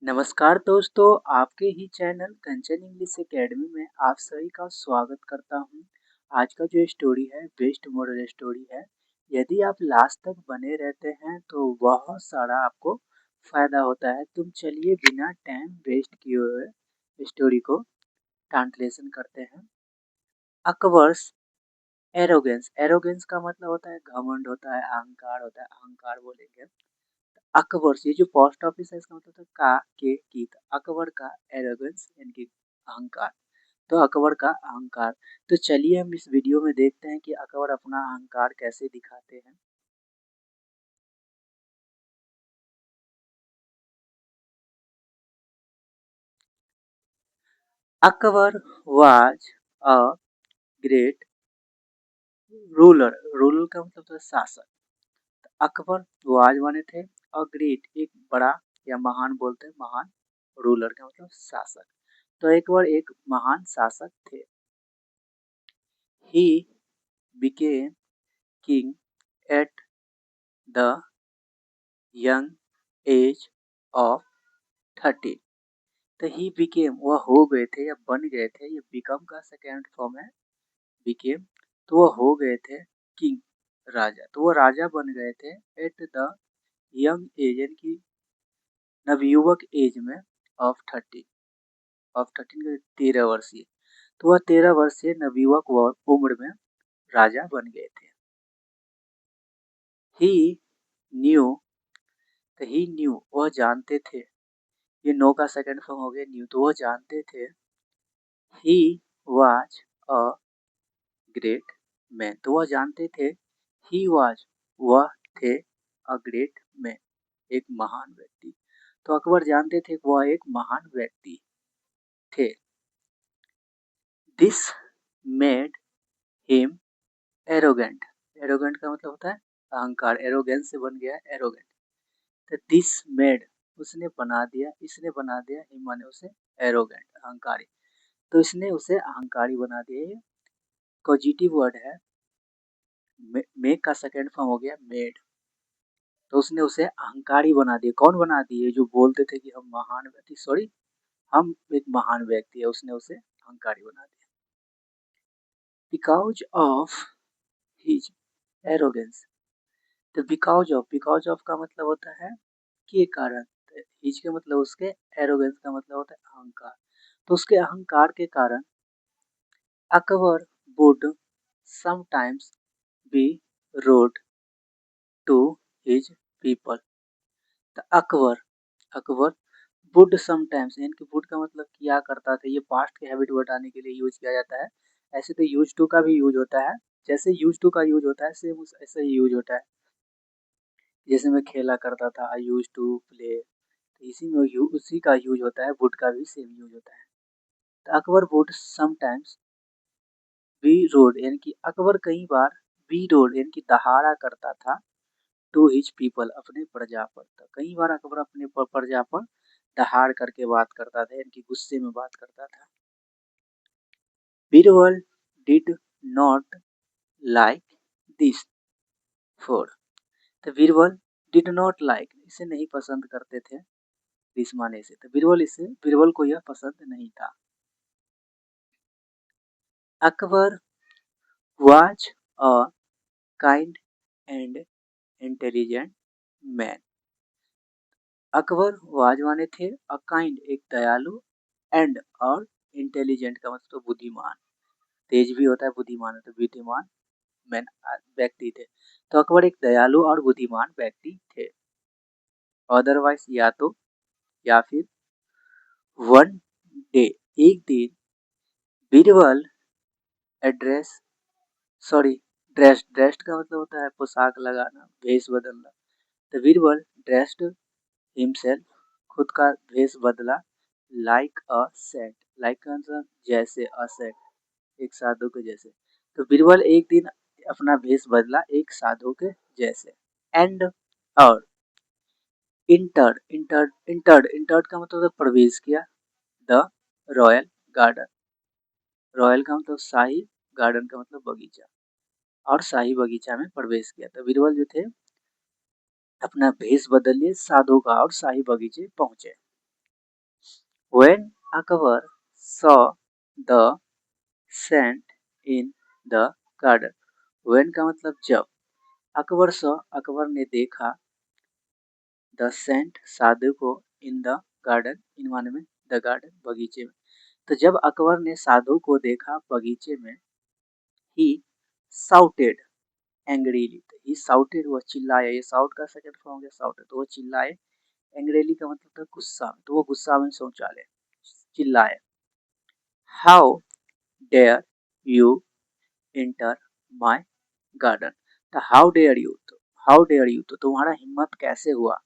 नमस्कार दोस्तों, आपके ही चैनल कंचन इंग्लिश एकेडमी में आप सभी का स्वागत करता हूं। आज का जो स्टोरी है बेस्ट मॉडल स्टोरी है। यदि आप लास्ट तक बने रहते हैं तो बहुत सारा आपको फायदा होता है। तुम चलिए बिना टाइम वेस्ट किए हुए स्टोरी को ट्रांसलेशन करते हैं। अकबर्स एरोगेंस, एरोगेंस का मतलब होता है घमंड, होता है अहंकार, होता है अहंकार बोलेंगे। अकबर, ये जो पोस्ट ऑफिस है इसका मतलब होता है का के की, तो अकबर का एरोगेंस यानी कि अहंकार। तो अकबर का अहंकार। तो चलिए हम इस वीडियो में देखते हैं कि अकबर अपना अहंकार कैसे दिखाते हैं। Akbar was a great ruler, ruler का मतलब होता है शासक। अकबर वाज माने थे और ग्रेट एक बड़ा या महान बोलते हैं, महान। रूलर का मतलब शासक। तो एक बार एक महान शासक थे। ही became king at the young age of 13। तो ही became वह हो गए थे या बन गए थे, ये become का सेकेंड फॉर्म है became। तो वह हो गए थे किंग, राजा। तो वो राजा बन गए थे एट द यंग एज यानी कि नवयुवक एज में ऑफ 13। ऑफ 13 का 13 वर्षीय। तो वह 13 वर्षीय नवयुवक उम्र में राजा बन गए थे। ही न्यू, तो ही न्यू वह जानते थे, ये नो का सेकंड फॉर्म हो गया न्यू, तो वह जानते थे। He was a great man, तो वह जानते थे। ही वाज वह थे, अ ग्रेट मैन एक महान व्यक्ति। तो अकबर जानते थे कि वह एक महान व्यक्ति थे। This made him arrogant, arrogant का मतलब होता है अहंकार, एरोगेंस से बन गया एरोगेंट। तो दिस मेड उसने बना दिया, इसने बना दिया, हिम माने उसे एरोगेंट अहंकारी। तो इसने उसे अहंकारी बना दिया। ये पॉजिटिव वर्ड है। मेक का सेकेंड फॉर्म हो गया मेड। तो उसने उसे अहंकारी बना दिया। कौन बना दिए? जो बोलते थे कि हम महान व्यक्ति, सॉरी हम एक महान व्यक्ति है, उसने उसे अहंकारी बना दिया। Because of his arrogance. तो बिकॉज ऑफ का मतलब होता है के कारण। हिज के मतलब उसके, एरोगेंस का मतलब होता है अहंकार। तो उसके अहंकार के कारण Akbar would sometimes be rude to his people. तो अकबर, अकबर वुड समटाइम्स, यानी कि वुड का मतलब किया करता था, ये पास्ट के हैबिट बताने के लिए यूज किया जाता है। ऐसे तो यूज टू का भी यूज होता है, जैसे यूज टू का यूज होता है सेम ऐसे ही यूज होता है। जैसे मैं खेला करता था, आई यूज टू प्ले, तो इसी में उसी का यूज होता है, वुड का भी सेम यूज होता है। तो Akbar would sometimes be rude, यानी कि अकबर कई बार बी रोड यानी कि दहाड़ा करता था टू हिज पीपल अपने प्रजा पर। तो कई बार अकबर अपने प्रजा पर दहाड़ करके बात करता था, यानी कि गुस्से में बात करता था। Birbal did not like this four. तो बीरबल डिड नॉट लाइक, इसे नहीं पसंद करते थे, दिस माने से। तो बीरबल को यह पसंद नहीं था। Akbar was a kind and intelligent man. Akbar was माने थे, अ काइंड एक दयालु, एंड और इंटेलिजेंट का मतलब बुद्धिमान, तेज भी होता है बुद्धिमान है, तो बुद्धिमान मैन व्यक्ति थे। तो अकबर एक दयालु और बुद्धिमान व्यक्ति थे। अदरवाइज या फिर वन डे एक दिन, बीरबल एड्रेस, सॉरी ड्रेस्ड का मतलब होता है पोशाक लगाना, भेष बदलना। तो बीरबल ड्रेस्ड हिमसेल्फ खुद का भेष बदला, लाइक अ सेंट, लाइक का मतलब जैसे, अ सेंट एक साधु के जैसे। तो बीरबल एक दिन अपना भेष बदला एक साधु के जैसे। एंड और इंटर्ड का मतलब प्रवेश किया द रॉयल गार्डन, रॉयल का मतलब शाही, गार्डन का मतलब बगीचा, और शाही बगीचा में प्रवेश किया। तो बीरबल जो थे अपना भेष बदलिए साधु का और शाही बगीचे पहुंचे। When Akbar saw the sand in the garden, when का मतलब जब, अकबर saw अकबर ने देखा, द सेंट साधु को, इन द गार्डन, इन माने में द गार्डन बगीचे में। तो जब अकबर ने साधु को देखा बगीचे में, ही साउटेड एंग्रीली, तो ही साउटेड वो चिल्लाया, ये साउट का सेकंड फॉर्म हो गया साउटेड, तो वो चिल्लाए। एंग्रीली का मतलब था गुस्सा, तो वो गुस्सा में शौचालय चिल्लाए, how dare you enter my garden. तो हाउ डेयर यू, तो हाउ डेयर यू, तो तुम्हारा हिम्मत कैसे हुआ,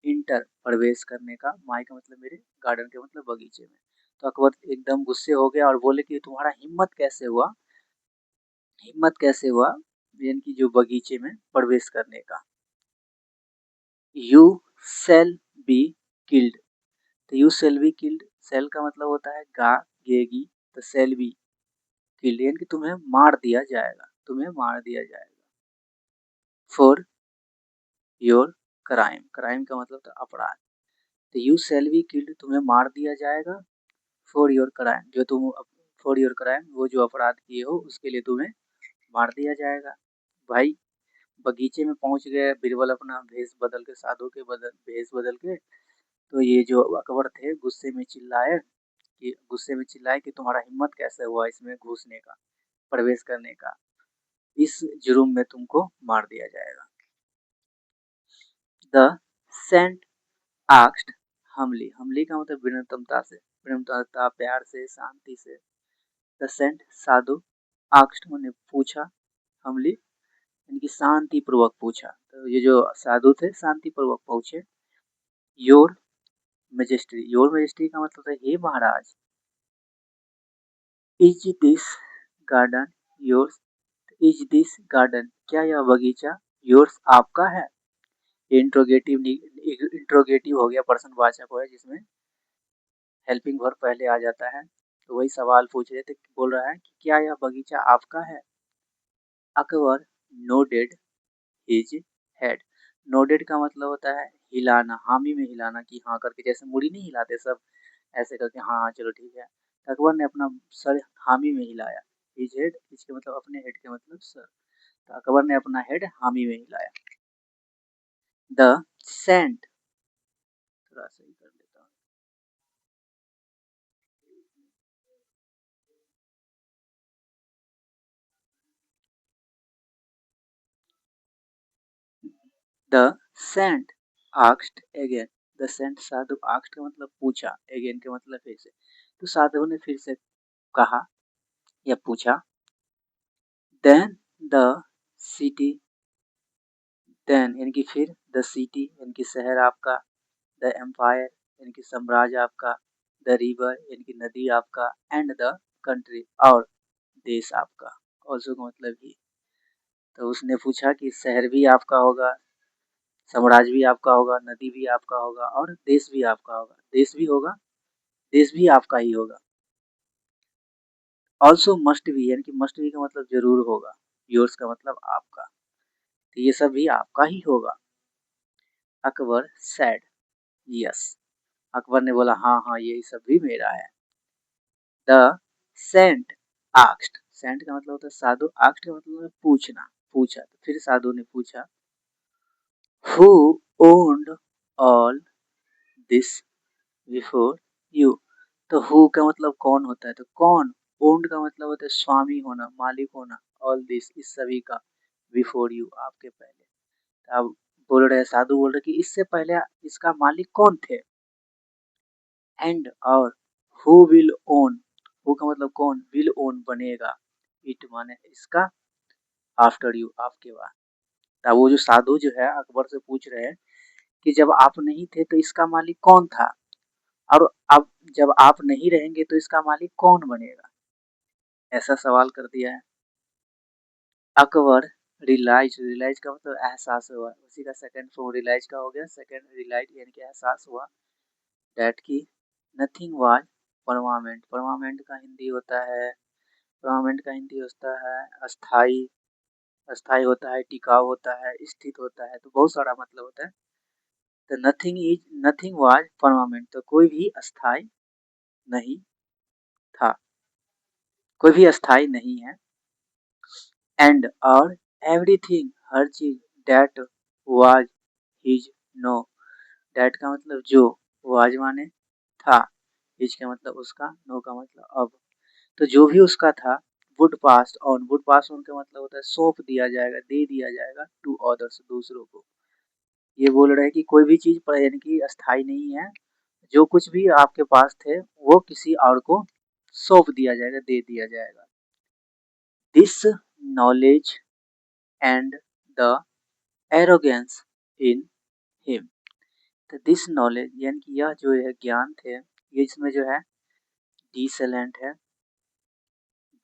इंटर प्रवेश करने का, माई का मतलब मेरे, गार्डन के मतलब बगीचे में। तो अकबर एकदम गुस्से हो गया और बोले कि तुम्हारा हिम्मत कैसे हुआ, हिम्मत कैसे हुआ यानी कि जो बगीचे में प्रवेश करने का। यू सेल बी किल्ड, तो you shall be killed, shall का मतलब होता है गा गेगी, तो सेल बी किल्ड यानी कि तुम्हें मार दिया जाएगा, तुम्हें मार दिया जाएगा। फॉर योर क्राइम, क्राइम का मतलब था अपराध, तो यू सेल बी किल्ड तुम्हें मार दिया जाएगा, फॉर योर क्राइम जो तुम, फॉर योर क्राइम वो जो अपराध किए हो उसके लिए तुम्हें मार दिया जाएगा। भाई बगीचे में पहुंच गए बीरबल अपना भेष बदल के, साधु के बदल भेष बदल के, तो ये जो अकबर थे गुस्से में चिल्लाए, कि गुस्से में चिल्लाए कि तुम्हारा हिम्मत कैसे हुआ इसमें घुसने का, प्रवेश करने का, इस जुर्म में तुमको मार दिया जाएगा। The saint asked Hamli, Hamli का मतलब विनम्रता से, विनम्रता प्यार से शांति से। द सेंट साधु, आस्क्ड मैंने पूछा, हमली इनकी शांति पूर्वक पूछा, तो ये जो साधु थे शांति पूर्वक पूछे। योर मेजेस्टी, योर मेजेस्टी का मतलब है हे महाराज। Is this garden yours, is this garden क्या यह बगीचा, योर्स आपका है। इंट्रोगेटिव, इंट्रोगेटिव हो गया, पर्सन वाचक हो है जिसमें हेल्पिंग वर्ब पहले आ जाता है, तो वही सवाल पूछ रहे थे, बोल रहा है कि क्या यह बगीचा आपका है। Akbar nodded his head, nodded का मतलब होता है हिलाना, हामी में हिलाना, कि हाँ करके, जैसे मुड़ी नहीं हिलाते सब ऐसे करके, हाँ हाँ चलो ठीक है। अकबर ने अपना सर हामी में हिलाया, हिज हेड, इसके मतलब अपने हेड के मतलब सर, तो अकबर ने अपना हेड हामी में हिलाया। द सेंट, थोड़ा सही कर लेता हूँ, the saint asked again, the saint साधु, आस्क्ड का मतलब पूछा, अगेन के मतलब फिर से, तो साधु ने फिर से कहा या पूछा। देन द सिटी, देन यानी कि फिर, द सिटी यानी कि शहर आपका, द एम्पायर यानी कि साम्राज्य आपका, द रिवर यानी कि नदी आपका, एंड द कंट्री और देश आपका, ऑल्सो का मतलब ही। तो उसने पूछा कि शहर भी आपका होगा, साम्राज्य भी आपका होगा, नदी भी आपका होगा और देश भी आपका होगा, देश भी होगा, देश भी आपका ही होगा। ऑल्सो मस्ट बी यानी कि मस्ट बी का मतलब जरूर होगा, योर्स का मतलब आपका, तो ये सब भी आपका ही होगा। अकबर सैड यस, अकबर ने बोला हाँ हाँ यही सब भी मेरा है। द सेंट आस्क्ड, सेंट का मतलब होता है साधु, आस्क्ड का मतलब पूछना, पूछा, तो फिर साधु ने पूछा, who owned all this before you, तो हु का मतलब कौन होता है, तो कौन, ओन्ड का मतलब होता है स्वामी होना, मालिक होना, ऑल दिस इस सभी का, बिफोर यू आपके पहले। तो अब बोल रहे साधु बोल रहे कि इससे पहले इसका मालिक कौन थे, एंड और हु विल ओन, हु का मतलब कौन, विल ओन बनेगा, इट माने इसका, आफ्टर यू आपके बाद। तब वो जो साधु जो है अकबर से पूछ रहे हैं कि जब आप नहीं थे तो इसका मालिक कौन था, और अब जब आप नहीं रहेंगे तो इसका मालिक कौन बनेगा, ऐसा सवाल कर दिया है। अकबर रियलाइज, रियलाइज का मतलब एहसास हुआ, उसी का सेकंड फॉर्म रियलाइज का हो गया, सेकंड रियलाइज यानी कि एहसास हुआ, दैट की नथिंग वाज परमानेंट, परमानेंट का हिंदी होता है, परमानेंट का हिंदी होता है अस्थाई, अस्थाई होता है, टिकाऊ होता है, स्थित होता है, तो बहुत सारा मतलब होता है। तो nothing is, nothing was permanent, तो कोई भी अस्थाई नहीं था, कोई भी अस्थाई नहीं है। एंड और एवरीथिंग हर चीज, that was his no, that का मतलब जो, वाज माने था, हिज का मतलब उसका, नो का मतलब अब। तो जो भी उसका था would pass on, would pass on का मतलब होता है सौंप दिया जाएगा, दे दिया जाएगा, टू अदर्स, दूसरों को। ये बोल रहे हैं कि कोई भी चीज पर यानी कि अस्थाई नहीं है, जो कुछ भी आपके पास थे वो किसी और को सौंप दिया जाएगा, दे दिया जाएगा। This knowledge and the arrogance in him, तो दिस नॉलेज यानी कि यह जो है ज्ञान थे, ये इसमें जो है डी सैलेंट है,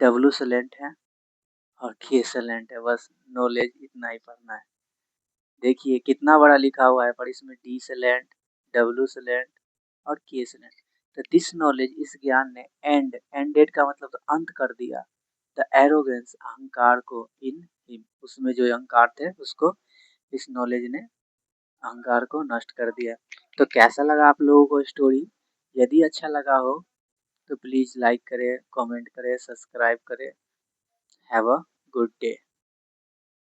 डब्ल्यू सैलेंट है और के सैलेंट है, बस नॉलेज इतना ही पढ़ना है। देखिए कितना बड़ा लिखा हुआ है, पर इसमें डी सैलेंट, डब्ल्यू सैलेंट और के सैलेंट। तो दिस नॉलेज, इस ज्ञान ने एंडेड का मतलब तो अंत कर दिया, द एरोगेंस अहंकार को, इन हिम उसमें जो अहंकार थे उसको इस नॉलेज ने, अहंकार को नष्ट कर दिया। तो कैसा लगा आप लोगों को स्टोरी? यदि अच्छा लगा हो तो प्लीज लाइक करें, कमेंट करें, सब्सक्राइब करें। Have a good day.